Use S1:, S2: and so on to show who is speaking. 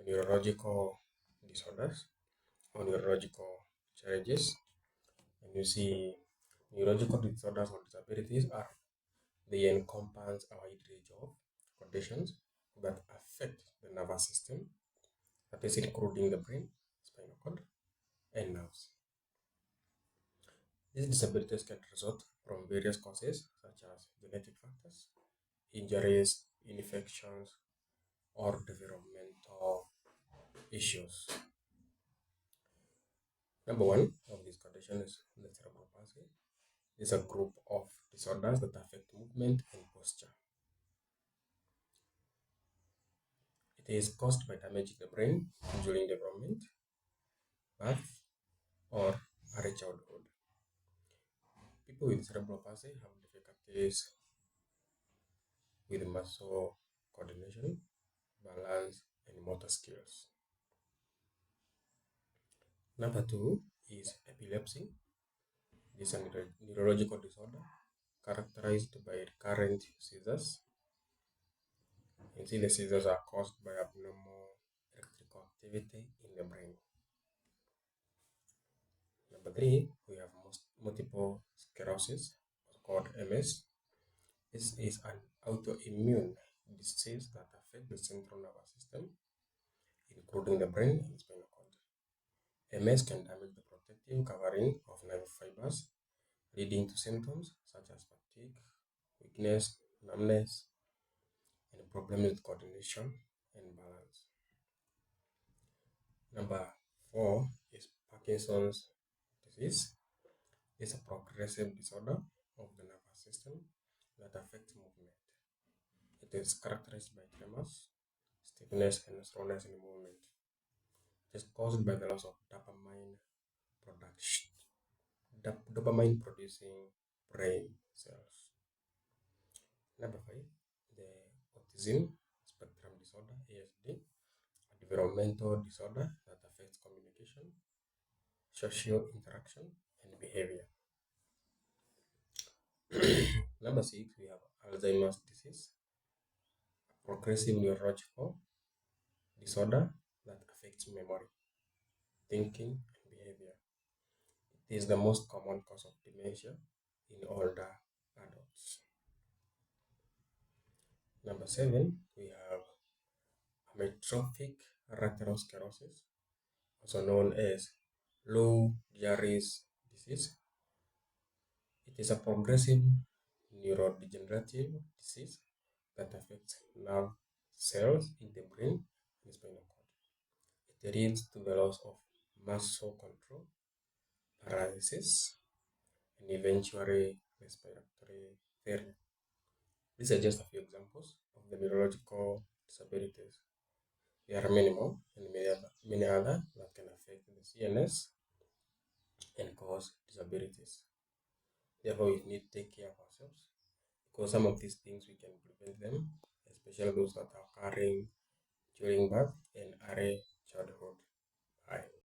S1: neurological disorders or neurological challenges. And you see, neurological disorders or disabilities are they encompass a wide range of conditions that affect the nervous system, that is including the brain, spinal cord, and nerves. These disabilities can result from various causes such as genetic factors, injuries, infections, or developmental issues. Number one of these conditions is the cerebral palsy. It's a group of disorders that affect movement and posture. It is caused by damage in the brain during development, birth, or early childhood. People with cerebral palsy have difficulties with muscle coordination, balance, and motor skills. Number two is epilepsy. This is a neurological disorder characterized by recurrent seizures. You see, the seizures are caused by abnormal electrical activity in the brain. Number three, we have multiple sclerosis, called MS. This is an autoimmune disease that affects the central nervous system, including the brain and spinal cord. MS can damage the protective covering of nerve fibers, leading to symptoms such as fatigue, weakness, numbness, and problems with coordination and balance. Number four is Parkinson's disease. It's a progressive disorder of the nervous system that affects movement. It is characterized by tremors, stiffness, and slowness in movement. It is caused by the loss of production, dopamine producing brain cells. Number five, the autism spectrum disorder, ASD, a developmental disorder that affects communication, social interaction, and behavior. Number six, we have Alzheimer's disease, a progressive neurological disorder that affects memory, thinking, and behavior. It is the most common cause of dementia in older adults. Number seven, we have amyotrophic lateral sclerosis, also known as Lou Gehrig's disease. It is a progressive neurodegenerative disease that affects nerve cells in the brain and spinal cord. It leads to the loss of muscle control, paralysis, and eventually respiratory failure. These are just a few examples of the neurological disabilities. There are many more and many other that can affect the CNS and cause disabilities. Therefore, we need to take care of ourselves because some of these things we can prevent them, especially those that are occurring during birth and early childhood. Bye.